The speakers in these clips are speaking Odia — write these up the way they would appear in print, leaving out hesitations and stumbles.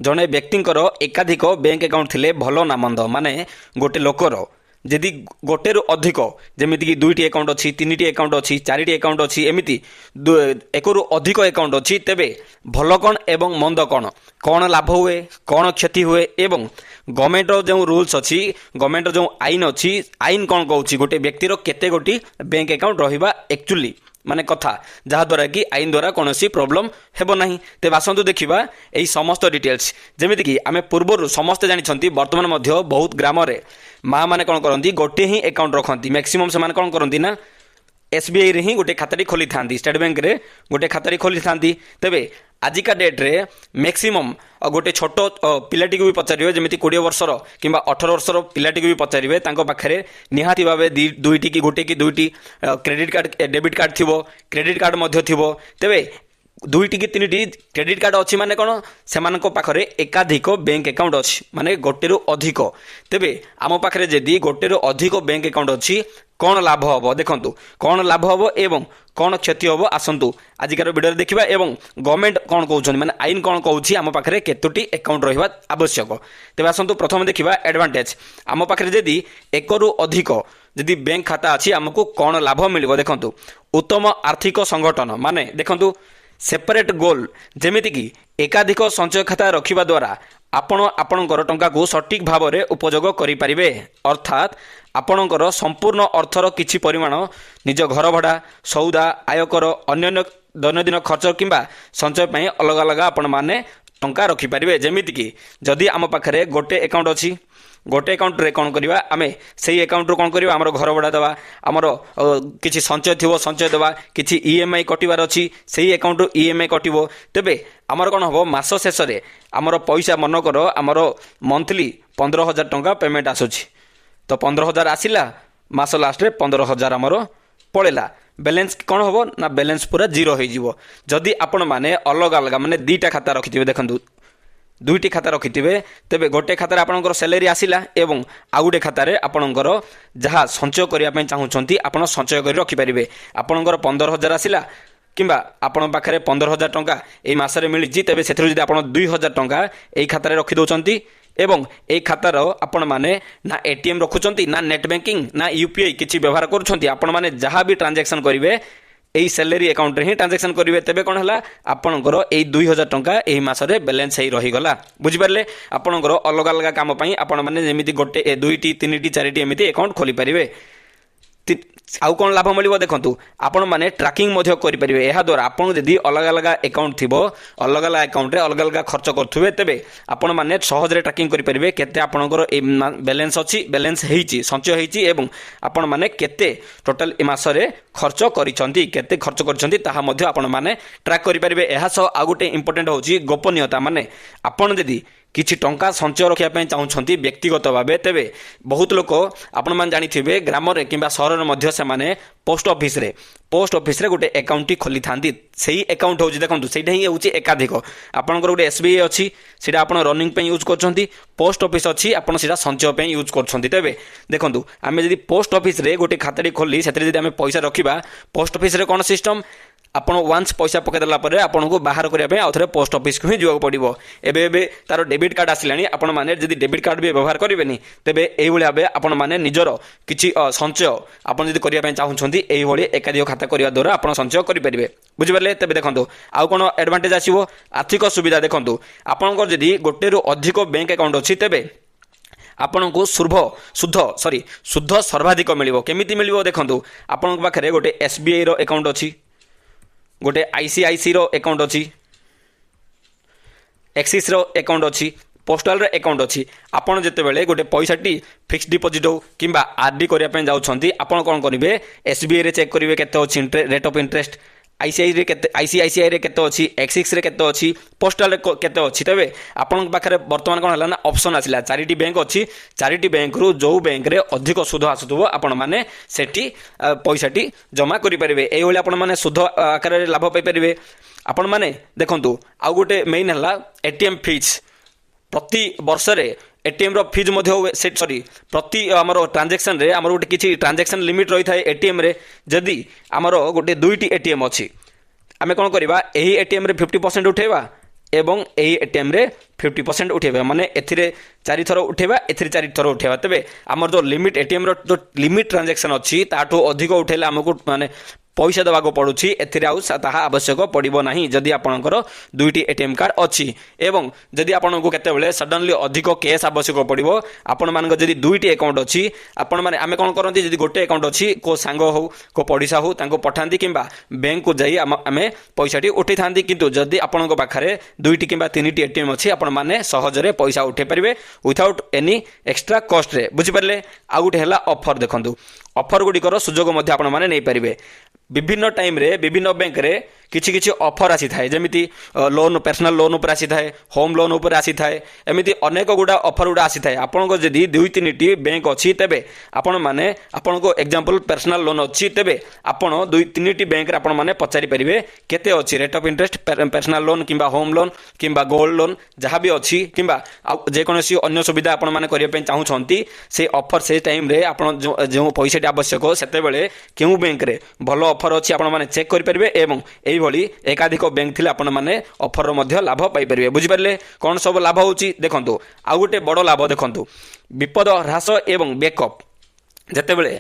ଜଣେ ବ୍ୟକ୍ତିଙ୍କର ଏକାଧିକ ବ୍ୟାଙ୍କ ଆକାଉଣ୍ଟ ଥିଲେ ଭଲ ନା ମନ୍ଦ, ମାନେ ଗୋଟେ ଲୋକର ଯଦି ଗୋଟେରୁ ଅଧିକ ଯେମିତିକି 2ଟି ଆକାଉଣ୍ଟ ଅଛି, 3ଟି ଆକାଉଣ୍ଟ ଅଛି, 4ଟି ଆକାଉଣ୍ଟ ଅଛି, ଏମିତି 1ରୁ ଅଧିକ ଆକାଉଣ୍ଟ ଅଛି, ତେବେ ଭଲ କ'ଣ ଏବଂ ମନ୍ଦ କ'ଣ, କ'ଣ ଲାଭ ହୁଏ, କ'ଣ କ୍ଷତି ହୁଏ ଏବଂ ଗଭର୍ଣ୍ଣମେଣ୍ଟର ଯେଉଁ ରୁଲ୍ସ ଅଛି, ଗଭର୍ଣ୍ଣମେଣ୍ଟର ଯେଉଁ ଆଇନ ଅଛି, ଆଇନ କ'ଣ କହୁଛି ଗୋଟେ ବ୍ୟକ୍ତିର କେତେ ଗୋଟି ବ୍ୟାଙ୍କ ଆକାଉଣ୍ଟ ରହିବା ଆକ୍ଚୁଆଲି ମାନେ କଥା, ଯାହାଦ୍ୱାରା କି ଆଇନ ଦ୍ୱାରା କୌଣସି ପ୍ରୋବ୍ଲେମ୍ ହେବ ନାହିଁ। ତେବେ ଆସନ୍ତୁ ଦେଖିବା ଏହି ସମସ୍ତ ଡିଟେଲ୍ସ। ଯେମିତିକି ଆମେ ପୂର୍ବରୁ ସମସ୍ତେ ଜାଣିଛନ୍ତି, ବର୍ତ୍ତମାନ ମଧ୍ୟ ବହୁତ ଗ୍ରାମରେ ମାଆ ମାନେ କ'ଣ କରନ୍ତି, ଗୋଟିଏ ହିଁ ଆକାଉଣ୍ଟ ରଖନ୍ତି। ମ୍ୟାକ୍ସିମମ୍ ସେମାନେ କ'ଣ କରନ୍ତି ନା SBIରେ ହିଁ ଗୋଟେ ଖାତାଟି ଖୋଲିଥାନ୍ତି, ଷ୍ଟେଟ୍ ବ୍ୟାଙ୍କରେ ଗୋଟେ ଖାତାଟି ଖୋଲିଥାନ୍ତି। ତେବେ ଆଜିକା ଡେଟ୍ରେ ମ୍ୟାକ୍ସିମମ୍ ଗୋଟେ ଛୋଟ ପିଲାଟିକୁ ବି ପଚାରିବେ, ଯେମିତି 20 ବର୍ଷର କିମ୍ବା 18 ବର୍ଷର ପିଲାଟିକୁ ବି ପଚାରିବେ, ତାଙ୍କ ପାଖରେ ନିହାତି ଭାବେ 2ଟି କି 2ଟି କ୍ରେଡ଼ିଟ୍ କାର୍ଡ଼ ଡେବିଟ୍ କାର୍ଡ଼ ଥିବ, କ୍ରେଡ଼ିଟ୍ କାର୍ଡ଼ ମଧ୍ୟ ଥିବ। ତେବେ 2ଟି କି 3ଟି କ୍ରେଡ଼ିଟ୍ କାର୍ଡ଼ ଅଛି ମାନେ କ'ଣ, ସେମାନଙ୍କ ପାଖରେ ଏକାଧିକ ବ୍ୟାଙ୍କ ଆକାଉଣ୍ଟ ଅଛି, ମାନେ ଗୋଟେରୁ ଅଧିକ। ତେବେ ଆମ ପାଖରେ ଯଦି ଗୋଟେରୁ ଅଧିକ ବ୍ୟାଙ୍କ ଆକାଉଣ୍ଟ ଅଛି, କ'ଣ ଲାଭ ହେବ ଦେଖନ୍ତୁ, କ'ଣ ଲାଭ ହେବ ଏବଂ କ'ଣ କ୍ଷତି ହେବ ଆସନ୍ତୁ ଆଜିକାର ଭିଡ଼ିଓରେ ଦେଖିବା। ଏବଂ ଗଭର୍ଣ୍ଣମେଣ୍ଟ କ'ଣ କହୁଛନ୍ତି, ମାନେ ଆଇନ କ'ଣ କହୁଛି, ଆମ ପାଖରେ କେତୋଟି ଆକାଉଣ୍ଟ ରହିବା ଆବଶ୍ୟକ। ତେବେ ଆସନ୍ତୁ ପ୍ରଥମେ ଦେଖିବା ଆଡଭାଣ୍ଟେଜ। ଆମ ପାଖରେ ଯଦି 1ରୁ ଅଧିକ ଯଦି ବ୍ୟାଙ୍କ ଖାତା ଅଛି, ଆମକୁ କ'ଣ ଲାଭ ମିଳିବ ଦେଖନ୍ତୁ। ଉତ୍ତମ ଆର୍ଥିକ ସଂଗଠନ, ମାନେ ଦେଖନ୍ତୁ ସେପାରେଟ୍ ଗୋଲ୍, ଯେମିତିକି ଏକାଧିକ ସଞ୍ଚୟ ଖାତା ରଖିବା ଦ୍ୱାରା ଆପଣ ଆପଣଙ୍କର ଟଙ୍କାକୁ ସଠିକ୍ ଭାବରେ ଉପଯୋଗ କରିପାରିବେ। ଅର୍ଥାତ୍ ଆପଣଙ୍କର ସମ୍ପୂର୍ଣ୍ଣ ଅର୍ଥର କିଛି ପରିମାଣ ନିଜ ଘର ଭଡ଼ା, ସଉଦା, ଆୟକର, ଅନ୍ୟାନ୍ୟ ଦୈନନ୍ଦିନ ଖର୍ଚ୍ଚ କିମ୍ବା ସଞ୍ଚୟ ପାଇଁ ଅଲଗା ଅଲଗା ଆପଣମାନେ ଟଙ୍କା ରଖିପାରିବେ। ଯେମିତିକି ଯଦି ଆମ ପାଖରେ ଗୋଟେ ଆକାଉଣ୍ଟ ଅଛି, ଗୋଟେ ଆକାଉଣ୍ଟରେ କ'ଣ କରିବା, ଆମେ ସେଇ ଆକାଉଣ୍ଟରୁ କ'ଣ କରିବା, ଆମର ଘର ଭଡ଼ା ଦେବା, ଆମର କିଛି ସଞ୍ଚୟ ଥିବ ସଞ୍ଚୟ ଦେବା, କିଛି EMI କଟିବାର ଅଛି, ସେଇ ଆକାଉଣ୍ଟରୁ EMI କଟିବ। ତେବେ ଆମର କ'ଣ ହେବ, ମାସ ଶେଷରେ ଆମର ପଇସା ମନେକର ଆମର ମନ୍ଥଲି 15,000 ଟଙ୍କା ପେମେଣ୍ଟ ଆସୁଛି, ତ 15,000 ଆସିଲା, ମାସ ଲାଷ୍ଟରେ 15,000 ଆମର ପଳେଇଲା, ବାଲାନ୍ସ କ'ଣ ହେବ ନା ବାଲାନ୍ସ ପୁରା ଜିରୋ ହୋଇଯିବ। ଯଦି ଆପଣମାନେ ଅଲଗା ଅଲଗା ମାନେ 2ଟା ଖାତା ରଖିଥିବେ, ଦେଖନ୍ତୁ 2ଟି ଖାତା ରଖିଥିବେ, ତେବେ ଗୋଟେ ଖାତାରେ ଆପଣଙ୍କର ସାଲାରୀ ଆସିଲା ଏବଂ ଆଉ ଗୋଟେ ଖାତାରେ ଆପଣଙ୍କର ଯାହା ସଞ୍ଚୟ କରିବା ପାଇଁ ଚାହୁଁଛନ୍ତି ଆପଣ ସଞ୍ଚୟ କରି ରଖିପାରିବେ। ଆପଣଙ୍କର 15,000 ଆସିଲା କିମ୍ବା ଆପଣଙ୍କ ପାଖରେ 15,000 ଟଙ୍କା ଏଇ ମାସରେ ମିଳିଛି, ତେବେ ସେଥିରୁ ଯଦି ଆପଣ 2,000 ଟଙ୍କା ଏଇ ଖାତାରେ ରଖିଦେଉଛନ୍ତି ଏବଂ ଏଇ ଖାତାର ଆପଣମାନେ ନା ATM ରଖୁଛନ୍ତି, ନା ନେଟ୍ ବ୍ୟାଙ୍କିଂ, ନା UPI କିଛି ବ୍ୟବହାର କରୁଛନ୍ତି, ଆପଣମାନେ ଯାହା ବି ଟ୍ରାଞ୍ଜାକ୍ସନ୍ କରିବେ এই স্যালারি আকাউন্টরে ହିଁ ট্রানজাকশন করবে। তেবে কোণ হল আপনার এই 2,000 টঙ্কা এই মাসে ব্যালেন্স হয়ে রহিগলা। বুঝিপারে আপনার অলগা অলগা কাম আপন মানে যেমি গোটে 2টি 3টি 4টি এমিতি আকাউন্ট খোলি পারিবে। আউ কোণ লাভ মিলব দেখুন, আপন মানে ট্রাকিং করে এদ্বারা আপনার যদি অলগা অলগা আকাউন্ট থিব, অলগা অলগা আকাউন্টে অলগা অলগা খরচ করুবে, তেবে আপন মানে সহজে ট্রাকিং করে কেতে আপনার এই ব্যালেন্স অছি, ব্যালেন্স হয়েছি, সঞ্চয় হয়েছি এবং আপন মানে কেতে টোটাল এ মাসে খরচ করেছেন, কেতে খরচ করেছেন তাহা মধ্যে আপন মানে ট্রাক করে পারিবে। এসহ আউ গোটে ইম্পর্টেন্ট হচ্ছে গোপনীয়তা, মানে আপন যদি କିଛି ଟଙ୍କା ସଞ୍ଚୟ ରଖିବା ପାଇଁ ଚାହୁଁଛନ୍ତି ବ୍ୟକ୍ତିଗତ ଭାବେ, ତେବେ ବହୁତ ଲୋକ ଆପଣମାନେ ଜାଣିଥିବେ ଗ୍ରାମରେ କିମ୍ବା ସହରରେ ମଧ୍ୟ ସେମାନେ ପୋଷ୍ଟ ଅଫିସରେ ଗୋଟେ ଆକାଉଣ୍ଟଟି ଖୋଲିଥାନ୍ତି। ସେଇ ଆକାଉଣ୍ଟ ହେଉଛି ଦେଖନ୍ତୁ, ସେଇଟା ହିଁ ହେଉଛି ଏକାଧିକ। ଆପଣଙ୍କର ଗୋଟେ SBI ଅଛି, ସେଇଟା ଆପଣ ରନିଂ ପାଇଁ ୟୁଜ୍ କରୁଛନ୍ତି, ପୋଷ୍ଟ ଅଫିସ୍ ଅଛି ଆପଣ ସେଇଟା ସଞ୍ଚୟ ପାଇଁ ୟୁଜ୍ କରୁଛନ୍ତି। ତେବେ ଦେଖନ୍ତୁ, ଆମେ ଯଦି ପୋଷ୍ଟ ଅଫିସରେ ଗୋଟେ ଖାତାଟି ଖୋଲି ସେଥିରେ ଯଦି ଆମେ ପଇସା ରଖିବା, ପୋଷ୍ଟ ଅଫିସରେ କ'ଣ ସିଷ୍ଟମ୍, ଆପଣ ୱାନ୍ସ ପଇସା ପକାଇଦେଲା ପରେ ଆପଣଙ୍କୁ ବାହାର କରିବା ପାଇଁ ଆଉ ଥରେ ପୋଷ୍ଟ ଅଫିସକୁ ହିଁ ଯିବାକୁ ପଡ଼ିବ। ଏବେ ତାର ଡେବିଟ୍ କାର୍ଡ଼ ଆସିଲାଣି, ଆପଣମାନେ ଯଦି ଡେବିଟ୍ କାର୍ଡ଼ ବି ବ୍ୟବହାର କରିବେନି, ତେବେ ଏଇଭଳି ଭାବେ ଆପଣମାନେ ନିଜର କିଛି ସଞ୍ଚୟ ଆପଣ ଯଦି କରିବା ପାଇଁ ଚାହୁଁଛନ୍ତି, ଏଇଭଳି ଏକାଧିକ ଖାତା କରିବା ଦ୍ୱାରା ଆପଣ ସଞ୍ଚୟ କରିପାରିବେ। ବୁଝିପାରିଲେ? ତେବେ ଦେଖନ୍ତୁ ଆଉ କ'ଣ ଆଡଭାଣ୍ଟେଜ ଆସିବ, ଆର୍ଥିକ ସୁବିଧା ଦେଖନ୍ତୁ, ଆପଣଙ୍କର ଯଦି ଗୋଟେରୁ ଅଧିକ ବ୍ୟାଙ୍କ ଆକାଉଣ୍ଟ ଅଛି, ତେବେ ଆପଣଙ୍କୁ ସୁଧ ସର୍ବାଧିକ ମିଳିବ। କେମିତି ମିଳିବ ଦେଖନ୍ତୁ, ଆପଣଙ୍କ ପାଖରେ ଗୋଟେ SBIର ଆକାଉଣ୍ଟ ଅଛି, गोटे ICICर अकाउंट अच्छी, एक्सिस्र अकाउंट अच्छी, पोस्टाल अकाउंट अच्छी। आपड़ जितेबाला गोटे पैसाटी फिक्स डिपोजिट हो कि RD करने जाऊँगी, आपड़ कौन करेंगे, SBI चेक करेंगे केते अच्छी रेट ऑफ इंटरेस्ट, ICICI रे केते अच्छी, एक्सिस रे केते अच्छी, पोस्टाल केते अच्छी। तेरे आपण पाखे बर्तमान कौन है ना ऑप्शन आसला, 4टी बैंक अच्छी, 4टी बैंक रु जो बैंक रे अधिक सुध आसुव आपण मैंने सेठी पैसाटी जमा करेंगे। ये आपण मैंने सुध आकार लाभ पाइपर। आपण मैंने देखु आउ गोटे मेन है ATM फीस, प्रति वर्ष ATM रो फीज प्रति आमर ट्रांजेक्शन रे आमर गोटे किसी ट्रांजेक्शन लिमिट रही था ATM रे। जदि आमर गोटे 2टी ATM अच्छी, आम कौन करवा, यही ATM रे 50% उठेवा, ଏବଂ ଏହି ଏଟିଏମ୍ରେ 50% ଉଠାଇବା ମାନେ ଏଥିରେ 4 ଥର ଉଠାଇବା ଏଥିରେ 4 ଥର ଉଠାଇବା। ତେବେ ଆମର ଯେଉଁ ଲିମିଟ୍ ଏଟିଏମ୍ର ଯେଉଁ ଲିମିଟ୍ ଟ୍ରାଞ୍ଜାକ୍ସନ୍ ଅଛି ତାଠୁ ଅଧିକ ଉଠାଇଲେ ଆମକୁ ମାନେ ପଇସା ଦେବାକୁ ପଡ଼ୁଛି। ଏଥିରେ ଆଉ ତାହା ଆବଶ୍ୟକ ପଡ଼ିବ ନାହିଁ ଯଦି ଆପଣଙ୍କର 2ଟି ଏଟିଏମ୍ କାର୍ଡ଼ ଅଛି। ଏବଂ ଯଦି ଆପଣଙ୍କୁ କେତେବେଳେ ସଡନଲି ଅଧିକ କ୍ୟାସ୍ ଆବଶ୍ୟକ ପଡ଼ିବ, ଆପଣମାନଙ୍କ ଯଦି 2ଟି ଆକାଉଣ୍ଟ ଅଛି, ଆପଣମାନେ ଆମେ କ'ଣ କରନ୍ତି ଯଦି ଗୋଟେ ଆକାଉଣ୍ଟ ଅଛି କେଉଁ ସାଙ୍ଗ ହେଉ କେଉଁ ପଡ଼ିଶା ହେଉ ତାଙ୍କୁ ପଠାନ୍ତି କିମ୍ବା ବ୍ୟାଙ୍କକୁ ଯାଇ ଆମେ ପଇସାଟି ଉଠାଇଥାନ୍ତି। କିନ୍ତୁ ଯଦି ଆପଣଙ୍କ ପାଖରେ 2ଟି କିମ୍ବା 3ଟି ଏଟିଏମ୍ ଅଛି ଆପଣମାନେ ସହଜରେ ପଇସା ଉଠାଇ ପାରିବେ ୱିଥାଉଟ୍ ଏନି ଏକ୍ସଟ୍ରା କଷ୍ଟରେ। ବୁଝିପାରିଲେ? ଆଉ ଗୋଟେ ହେଲା ଅଫର୍। ଦେଖନ୍ତୁ ଅଫର୍ ଗୁଡ଼ିକର ସୁଯୋଗ ମଧ୍ୟ ଆପଣମାନେ ନେଇପାରିବେ। ବିଭିନ୍ନ ଟାଇମ୍ରେ ବିଭିନ୍ନ ବ୍ୟାଙ୍କରେ କିଛି କିଛି ଅଫର୍ ଆସିଥାଏ, ଯେମିତି ଲୋନ୍ ପର୍ସନାଲ ଲୋନ୍ ଉପରେ ଆସିଥାଏ, ହୋମ୍ ଲୋନ୍ ଉପରେ ଆସିଥାଏ, ଏମିତି ଅନେକ ଗୁଡ଼ା ଅଫର୍ ଗୁଡ଼ା ଆସିଥାଏ। ଆପଣଙ୍କ ଯଦି 2-3ଟି ବ୍ୟାଙ୍କ ଅଛି ତେବେ ଆପଣମାନେ ଆପଣଙ୍କୁ ଏକ୍ଜାମ୍ପଲ୍ ପର୍ସନାଲ ଲୋନ୍ ଅଛି ତେବେ ଆପଣ 2-3ଟି ବ୍ୟାଙ୍କରେ ଆପଣମାନେ ପଚାରି ପାରିବେ କେତେ ଅଛି rate of interest personal loan କିମ୍ବା ହୋମ୍ ଲୋନ୍ କିମ୍ବା ଗୋଲ୍ଡ ଲୋନ୍ ଯାହା ବି ଅଛି କିମ୍ବା ଆଉ ଯେକୌଣସି ଅନ୍ୟ ସୁବିଧା ଆପଣମାନେ କରିବା ପାଇଁ ଚାହୁଁଛନ୍ତି ସେ ଅଫର୍ ସେ ଟାଇମ୍ରେ ଆପଣ ଯେଉଁ ପଇସାଟି ଆବଶ୍ୟକ ସେତେବେଳେ କେଉଁ ବ୍ୟାଙ୍କରେ ଭଲ ଅଫର୍ ଅଛି ଆପଣମାନେ ଚେକ୍ କରିପାରିବେ ଏବଂ এইଭଳି ଏକାଧିକ ବ୍ୟାଙ୍କ ଥିଲେ ଆପଣମାନେ ଅଫର୍ର ମଧ୍ୟ ଲାଭ ପାଇପାରିବେ। ବୁଝିପାରିଲେ କ'ଣ ସବୁ ଲାଭ ହେଉଛି? ଦେଖନ୍ତୁ ଆଉ ଗୋଟେ ବଡ଼ ଲାଭ ଦେଖନ୍ତୁ ବିପଦ ହ୍ରାସ ଏବଂ ବ୍ୟାକଅପ୍। ଯେତେବେଳେ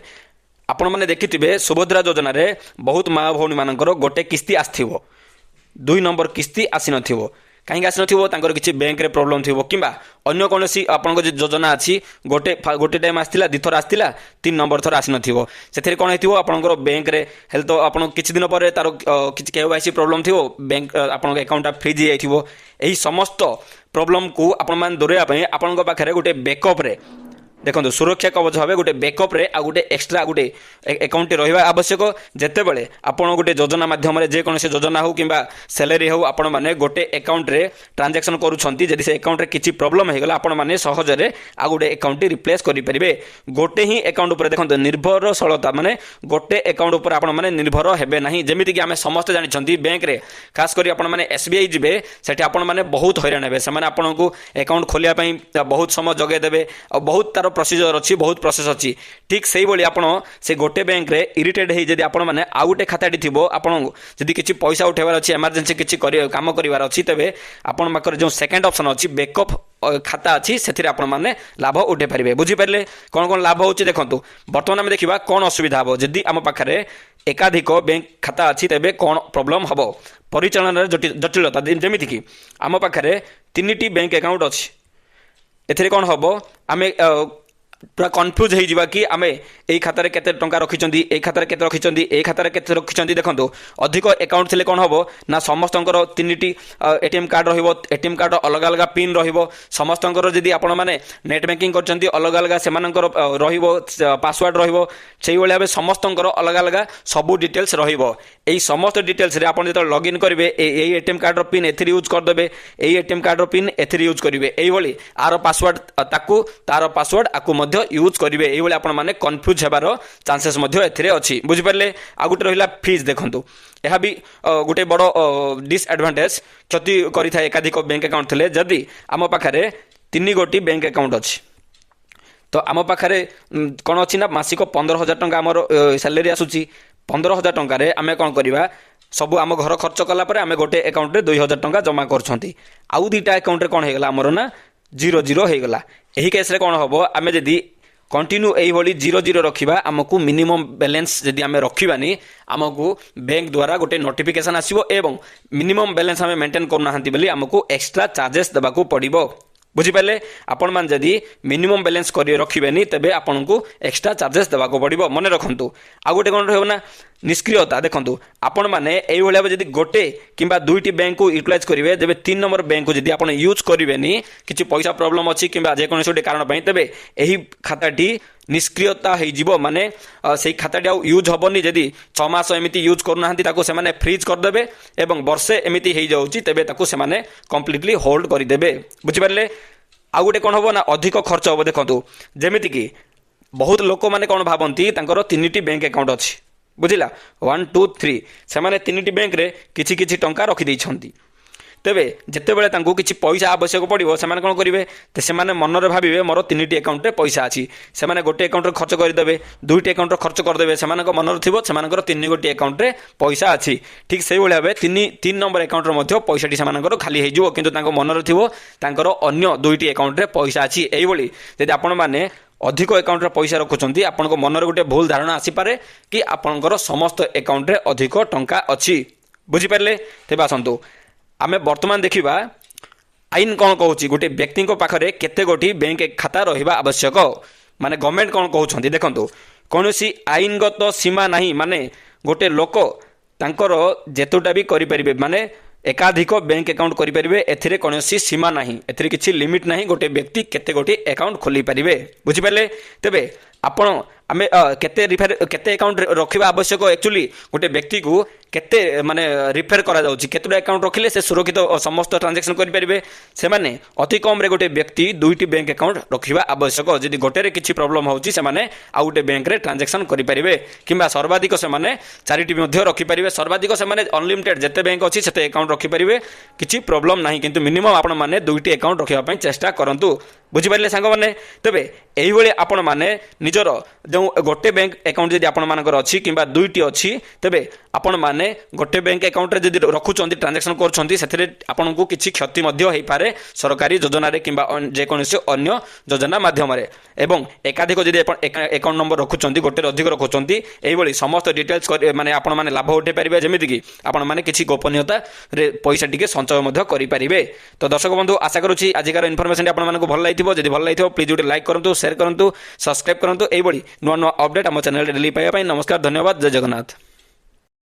ଆପଣମାନେ ଦେଖିଥିବେ ସୁଭଦ୍ରା ଯୋଜନାରେ ବହୁତ ମା ଭଉଣୀମାନଙ୍କର ଗୋଟେ କିସ୍ତି ଆସିଥିବ, 2 ନମ୍ବର କିସ୍ତି ଆସିନଥିବ। କାହିଁକି ଆସିନଥିବ? ତାଙ୍କର କିଛି ବ୍ୟାଙ୍କରେ ପ୍ରୋବ୍ଲେମ୍ ଥିବ କିମ୍ବା ଅନ୍ୟ କୌଣସି ଆପଣଙ୍କ ଯେଉଁ ଯୋଜନା ଅଛି ଗୋଟେ ଟାଇମ୍ ଆସିଥିଲା 2 ଥର ଆସିଥିଲା 3 ନମ୍ବର ଥର ଆସିନଥିବ। ସେଥିରେ କ'ଣ ହେଇଥିବ ଆପଣଙ୍କର ବ୍ୟାଙ୍କରେ ହେଲେ ତ ଆପଣ କିଛି ଦିନ ପରେ ତାର କିଛି KYC ପ୍ରୋବ୍ଲେମ୍ ଥିବ, ବ୍ୟାଙ୍କ ଆପଣଙ୍କ ଆକାଉଣ୍ଟଟା ଫ୍ରିଜ୍ ହେଇଯାଇଥିବ। ଏହି ସମସ୍ତ ପ୍ରୋବ୍ଲେମ୍କୁ ଆପଣମାନେ ଦୂରେଇବା ପାଇଁ ଆପଣଙ୍କ ପାଖରେ ଗୋଟେ ବ୍ୟାକଅପ୍ରେ ଦେଖନ୍ତୁ ସୁରକ୍ଷା କବଚ ଭାବେ ଗୋଟେ ବ୍ୟାକଅପ୍ରେ ଆଉ ଗୋଟେ ଏକ୍ସଟ୍ରା ଗୋଟେ ଆକାଉଣ୍ଟଟି ରହିବା ଆବଶ୍ୟକ। ଯେତେବେଳେ ଆପଣ ଗୋଟେ ଯୋଜନା ମାଧ୍ୟମରେ ଯେକୌଣସି ଯୋଜନା ହେଉ କିମ୍ବା ସାଲାରୀ ହେଉ ଆପଣମାନେ ଗୋଟେ ଆକାଉଣ୍ଟରେ ଟ୍ରାଞ୍ଜାକ୍ସନ୍ କରୁଛନ୍ତି, ଯଦି ସେ ଆକାଉଣ୍ଟରେ କିଛି ପ୍ରୋବ୍ଲେମ୍ ହୋଇଗଲା ଆପଣମାନେ ସହଜରେ ଆଉ ଗୋଟେ ଆକାଉଣ୍ଟଟି ରିପ୍ଲେସ୍ କରିପାରିବେ। ଗୋଟେ ହିଁ ଆକାଉଣ୍ଟ ଉପରେ ଦେଖନ୍ତୁ ନିର୍ଭରଶୀଳତା ମାନେ ଗୋଟେ ଆକାଉଣ୍ଟ ଉପରେ ଆପଣମାନେ ନିର୍ଭର ହେବେ ନାହିଁ। ଯେମିତିକି ଆମେ ସମସ୍ତେ ଜାଣିଛନ୍ତି ବ୍ୟାଙ୍କରେ ଖାସ୍ କରି ଆପଣମାନେ SBI ଯିବେ ସେଠି ଆପଣମାନେ ବହୁତ ହଇରାଣ ହେବେ। ସେମାନେ ଆପଣଙ୍କୁ ଆକାଉଣ୍ଟ ଖୋଲିବା ପାଇଁ ବହୁତ ସମୟ ଯୋଗାଇ ଦେବେ ଆଉ ବହୁତ ତାର ପ୍ରୋସିଜର ଅଛି, ବହୁତ ପ୍ରୋସେସ୍ ଅଛି। ଠିକ୍ ସେଇଭଳି ଆପଣ ସେ ଗୋଟେ ବ୍ୟାଙ୍କରେ ଇରିଟେଡ୍ ହେଇ ଯଦି ଆପଣମାନେ ଆଉ ଗୋଟେ ଖାତାଟି ଥିବ ଆପଣଙ୍କୁ ଯଦି କିଛି ପଇସା ଉଠାଇବାର ଅଛି ଏମର୍ଜେନ୍ସି କିଛି କାମ କରିବାର ଅଛି ତେବେ ଆପଣଙ୍କ ପାଖରେ ଯେଉଁ ସେକେଣ୍ଡ ଅପସନ୍ ଅଛି ବ୍ୟାକଅପ୍ ଖାତା ଅଛି ସେଥିରେ ଆପଣମାନେ ଲାଭ ଉଠାଇ ପାରିବେ। ବୁଝିପାରିଲେ କ'ଣ କ'ଣ ଲାଭ ହେଉଛି? ଦେଖନ୍ତୁ ବର୍ତ୍ତମାନ ଆମେ ଦେଖିବା କ'ଣ ଅସୁବିଧା ହେବ ଯଦି ଆମ ପାଖରେ ଏକାଧିକ ବ୍ୟାଙ୍କ ଖାତା ଅଛି ତେବେ କ'ଣ ପ୍ରୋବ୍ଲେମ୍ ହେବ। ପରିଚାଳନାରେ ଜଟିଳତା, ଯେମିତିକି ଆମ ପାଖରେ 3ଟି ବ୍ୟାଙ୍କ ଆକାଉଣ୍ଟ ଅଛି, ଏଥିରେ କ'ଣ ହେବ ଆମେ ପୁରା କନଫ୍ୟୁଜ୍ ହେଇଯିବା କି ଆମେ ଏଇ ଖାତାରେ କେତେ ଟଙ୍କା ରଖିଛନ୍ତି, ଏଇ ଖାତାରେ କେତେ ରଖିଛନ୍ତି, ଏଇ ଖାତାରେ କେତେ ରଖିଛନ୍ତି। ଦେଖନ୍ତୁ ଅଧିକ ଆକାଉଣ୍ଟ ଥିଲେ କ'ଣ ହେବ ନା ସମସ୍ତଙ୍କର 3ଟି ATM କାର୍ଡ଼ ରହିବ, ATM କାର୍ଡ଼ ଅଲଗା ଅଲଗା ପିନ୍ ରହିବ। ସମସ୍ତଙ୍କର ଯଦି ଆପଣମାନେ ନେଟ୍ ବ୍ୟାଙ୍କିଂ କରିଛନ୍ତି ଅଲଗା ଅଲଗା ସେମାନଙ୍କର ରହିବ ପାସୱାର୍ଡ଼ ରହିବ। ସେଇଭଳି ଭାବେ ସମସ୍ତଙ୍କର ଅଲଗା ଅଲଗା ସବୁ ଡିଟେଲ୍ସ ରହିବ। এই সমস্ত ডিটেলসরে আপনার যেত লগইন করবে এই এটিএম কার্ডর পিন এথিরে ইউজ করদেবে, এই এটিএম কার্ডর পিন এথিরে ইউজ করবে, এইভাবে আর পাসওয়ার্ড তাকু তার পাসওয়ার্ড আকু মধ্য ইউজ করবে। এইভাবে আপনার মানে কনফ্ୟୁজ হবার চান্সেস মধ্য এথিরে অছি। বুঝিপারে? আর গোটে রহিলা ফিজ। দেখন্তু ଏହା ବି ଗୋଟେ ବଡ଼ ଡିସ୍ଆଡ଼ଭାଣ୍ଟେଜ୍ କ୍ଷତି କରିଥାଏ ଏକାଧିକ ବ୍ୟାଙ୍କ ଆକାଉଣ୍ଟ ଥିଲେ। ଯଦି ଆମ ପାଖରେ 3 ଗୋଟି ବ୍ୟାଙ୍କ ଆକାଉଣ୍ଟ ଅଛି ତ ଆମ ପାଖରେ କ'ଣ ଅଛି ନା ମାସିକ 15,000 ଟଙ୍କା ଆମର ସାଲାରୀ ଆସୁଛି। 15,000 ଟଙ୍କାରେ ଆମେ କ'ଣ କରିବା ସବୁ ଆମ ଘର ଖର୍ଚ୍ଚ କଲା ପରେ ଆମେ ଗୋଟେ ଆକାଉଣ୍ଟରେ 2,000 ଟଙ୍କା ଜମା କରୁଛନ୍ତି। ଆଉ 2ଟା ଆକାଉଣ୍ଟରେ କ'ଣ ହେଇଗଲା ଆମର ନା 0 ହେଇଗଲା। ଏହି କେସ୍ରେ କ'ଣ ହେବ ଆମେ ଯଦି କଣ୍ଟିନ୍ୟୁ এইভাবে 0 ରଖିବା ଆମକୁ ମିନିମମ୍ ବାଲାନ୍ସ ଯଦି ଆମେ ରଖିବାନି ଆମକୁ ବ୍ୟାଙ୍କ ଦ୍ୱାରା ଗୋଟେ ନୋଟିଫିକେସନ୍ ଆସିବ ଏବଂ ମିନିମମ୍ ବାଲାନ୍ସ ଆମେ ମେଣ୍ଟେନ୍ କରୁନାହାନ୍ତି ବୋଲି ଆମକୁ ଏକ୍ସଟ୍ରା ଚାର୍ଜେସ୍ ଦେବାକୁ ପଡ଼ିବ। ବୁଝିପାରିଲେ? ଆପଣମାନେ ଯଦି ମିନିମମ୍ ବାଲାନ୍ସ କରି ରଖିବେନି ତେବେ ଆପଣଙ୍କୁ ଏକ୍ସଟ୍ରା ଚାର୍ଜେସ୍ ଦେବାକୁ ପଡ଼ିବ। ମନେ ରଖନ୍ତୁ। ଆଉ ଗୋଟେ କ'ଣ ରହିବ ନା ନିଷ୍କ୍ରିୟତା। ଦେଖନ୍ତୁ ଆପଣମାନେ এইভাবে ଭାବେ ଯଦି ଗୋଟେ କିମ୍ବା 2ଟି ବ୍ୟାଙ୍କକୁ ୟୁଟିଲାଇଜ୍ କରିବେ ତେବେ 3 ନମ୍ବର ବ୍ୟାଙ୍କକୁ ଯଦି ଆପଣ ୟୁଜ୍ କରିବେନି କିଛି ପଇସା ପ୍ରୋବ୍ଲେମ୍ ଅଛି କିମ୍ବା ଯେକୌଣସି ଗୋଟେ କାରଣ ପାଇଁ ତେବେ ଏହି ଖାତାଟି ନିଷ୍କ୍ରିୟତା ହେଇଯିବ। ମାନେ ସେଇ ଖାତାଟି ଆଉ ୟୁଜ୍ ହେବନି। ଯଦି 6 ମାସ ଏମିତି ୟୁଜ୍ କରୁନାହାନ୍ତି ତାକୁ ସେମାନେ ଫ୍ରିଜ୍ କରିଦେବେ ଏବଂ ବର୍ଷେ ଏମିତି ହେଇଯାଉଛି ତେବେ ତାକୁ ସେମାନେ କମ୍ପ୍ଲିଟଲି ହୋଲ୍ଡ କରିଦେବେ। ବୁଝିପାରିଲେ? ଆଉ ଗୋଟେ କ'ଣ ହେବ ନା ଅଧିକ ଖର୍ଚ୍ଚ ହେବ। ଦେଖନ୍ତୁ ଯେମିତିକି ବହୁତ ଲୋକମାନେ କ'ଣ ଭାବନ୍ତି ତାଙ୍କର 3ଟି ବ୍ୟାଙ୍କ ଆକାଉଣ୍ଟ ଅଛି। ବୁଝିଲା? 1 2 3 ସେମାନେ 3ଟି ବ୍ୟାଙ୍କରେ କିଛି କିଛି ଟଙ୍କା ରଖିଦେଇଛନ୍ତି। ତେବେ ଯେତେବେଳେ ତାଙ୍କୁ କିଛି ପଇସା ଆବଶ୍ୟକ ପଡ଼ିବ ସେମାନେ କ'ଣ କରିବେ, ସେମାନେ ମନରେ ଭାବିବେ ମୋର 3ଟି ଆକାଉଣ୍ଟରେ ପଇସା ଅଛି, ସେମାନେ ଗୋଟେ ଆକାଉଣ୍ଟରେ ଖର୍ଚ୍ଚ କରିଦେବେ, 2ଟି ଆକାଉଣ୍ଟରେ ଖର୍ଚ୍ଚ କରିଦେବେ, ସେମାନଙ୍କ ମନରେ ଥିବ ସେମାନଙ୍କର 3 ଗୋଟି ଆକାଉଣ୍ଟରେ ପଇସା ଅଛି। ଠିକ୍ ସେଇଭଳି ଭାବେ 3 ନମ୍ବର ଆକାଉଣ୍ଟରେ ମଧ୍ୟ ପଇସାଟି ସେମାନଙ୍କର ଖାଲି ହେଇଯିବ, କିନ୍ତୁ ତାଙ୍କ ମନରେ ଥିବ ତାଙ୍କର ଅନ୍ୟ 2ଟି ଆକାଉଣ୍ଟରେ ପଇସା ଅଛି। ଏଇଭଳି ଯଦି ଆପଣମାନେ ଅଧିକ ଆକାଉଣ୍ଟରେ ପଇସା ରଖୁଛନ୍ତି ଆପଣଙ୍କ ମନରେ ଗୋଟେ ଭୁଲ ଧାରଣା ଆସିପାରେ କି ଆପଣଙ୍କର ସମସ୍ତ ଆକାଉଣ୍ଟରେ ଅଧିକ ଟଙ୍କା ଅଛି। ବୁଝିପାରିଲେ? ତେବେ ଆସନ୍ତୁ ଆମେ ବର୍ତ୍ତମାନ ଦେଖିବା ଆଇନ କ'ଣ କହୁଛି, ଗୋଟେ ବ୍ୟକ୍ତିଙ୍କ ପାଖରେ କେତେ ଗୋଟି ବ୍ୟାଙ୍କ ଖାତା ରହିବା ଆବଶ୍ୟକ। ମାନେ ଗଭର୍ଣ୍ଣମେଣ୍ଟ କ'ଣ କହୁଛନ୍ତି ଦେଖନ୍ତୁ, କୌଣସି ଆଇନଗତ ସୀମା ନାହିଁ, ମାନେ ଗୋଟେ ଲୋକ ତାଙ୍କର ଯେତେଟା ବି କରିପାରିବେ, ମାନେ ଏକାଧିକ ବ୍ୟାଙ୍କ ଆକାଉଣ୍ଟ କରିପାରିବେ, ଏଥିରେ କୌଣସି ସୀମା ନାହିଁ, ଏଥିରେ କିଛି ଲିମିଟ୍ ନାହିଁ, ଗୋଟେ ବ୍ୟକ୍ତି କେତେ ଗୋଟି ଆକାଉଣ୍ଟ ଖୋଲିପାରିବେ। ବୁଝିପାରିଲେ? ତେବେ ଆପଣ ଆମେ କେତେ ଆକାଉଣ୍ଟ ରଖିବା ଆବଶ୍ୟକ, ଆକ୍ଚୁଆଲି ଗୋଟେ ବ୍ୟକ୍ତିକୁ କେତେ ମାନେ ରିଫେର କରାଯାଉଛି, କେତେଟା ଆକାଉଣ୍ଟ ରଖିଲେ ସେ ସୁରକ୍ଷିତ ସମସ୍ତ ଟ୍ରାଞ୍ଜାକ୍ସନ୍ କରିପାରିବେ। ସେମାନେ ଅତି କମ୍ରେ ଗୋଟେ ବ୍ୟକ୍ତି 2ଟି ବ୍ୟାଙ୍କ ଆକାଉଣ୍ଟ ରଖିବା ଆବଶ୍ୟକ। ଯଦି ଗୋଟେରେ କିଛି ପ୍ରୋବ୍ଲେମ୍ ହେଉଛି ସେମାନେ ଆଉ ଗୋଟେ ବ୍ୟାଙ୍କରେ ଟ୍ରାଞ୍ଜାକ୍ସନ୍ କରିପାରିବେ, କିମ୍ବା ସର୍ବାଧିକ ସେମାନେ 4ଟି ମଧ୍ୟ ରଖିପାରିବେ। ସର୍ବାଧିକ ସେମାନେ ଅନଲିମିଟେଡ୍ ଯେତେ ବ୍ୟାଙ୍କ ଅଛି ସେତେ ଆକାଉଣ୍ଟ ରଖିପାରିବେ, କିଛି ପ୍ରୋବ୍ଲେମ୍ ନାହିଁ, କିନ୍ତୁ ମିନିମମ୍ ଆପଣମାନେ 2ଟି ଆକାଉଣ୍ଟ ରଖିବା ପାଇଁ ଚେଷ୍ଟା କରନ୍ତୁ। ବୁଝିପାରିଲେ ସାଙ୍ଗମାନେ? ତେବେ এইভাবে ଆପଣମାନେ ନିଜର ଯେଉଁ ଗୋଟେ ବ୍ୟାଙ୍କ ଆକାଉଣ୍ଟ ଯଦି ଆପଣମାନଙ୍କର ଅଛି କିମ୍ବା 2ଟି ଅଛି, ତେବେ ଆପଣମାନେ ଗୋଟେ ବ୍ୟାଙ୍କ ଆକାଉଣ୍ଟରେ ଯଦି ରଖୁଛନ୍ତି ଟ୍ରାଞ୍ଜାକ୍ସନ୍ କରୁଛନ୍ତି, ସେଥିରେ ଆପଣଙ୍କୁ କିଛି କ୍ଷତି ମଧ୍ୟ ହୋଇପାରେ ସରକାରୀ ଯୋଜନାରେ କିମ୍ବା ଯେକୌଣସି ଅନ୍ୟ ଯୋଜନା ମାଧ୍ୟମରେ। ଏବଂ ଏକାଧିକ ଯଦି ଆକାଉଣ୍ଟ ନମ୍ବର ରଖୁଛନ୍ତି, ଗୋଟେରେ ଅଧିକ ରଖୁଛନ୍ତି, এইଭଳି ସମସ୍ତ ଡିଟେଲ୍ସ ମାନେ ଆପଣମାନେ ଲାଭ ଉଠାଇ ପାରିବେ, ଯେମିତିକି ଆପଣମାନେ କିଛି ଗୋପନୀୟତାରେ ପଇସା ଟିକେ ସଞ୍ଚୟ ମଧ୍ୟ କରିପାରିବେ। ତ ଦର୍ଶକ ବନ୍ଧୁ, ଆଶା କରୁଛି ଆଜିକାର ଇନଫର୍ମେସନଟି ଆପଣମାନଙ୍କୁ ଭଲ ଲାଗିଥିବ। ଯଦି ଭଲ ଲାଗିଥିବ ପ୍ଲିଜ୍ ଗୋଟେ ଲାଇକ୍ କରନ୍ତୁ, ସେୟାର କରନ୍ତୁ, ସବସ୍କ୍ରାଇବ୍ କରନ୍ତୁ। এইଭଳି ନୂଆ ନୂଆ ଅପଡେଟ୍ ଆମ ଚ୍ୟାନେଲରେ ଡେଲି ପାଇବା ପାଇଁ। ନମସ୍କାର, ଧନ୍ୟବାଦ, ଜୟ ଜଗନ୍ନାଥ।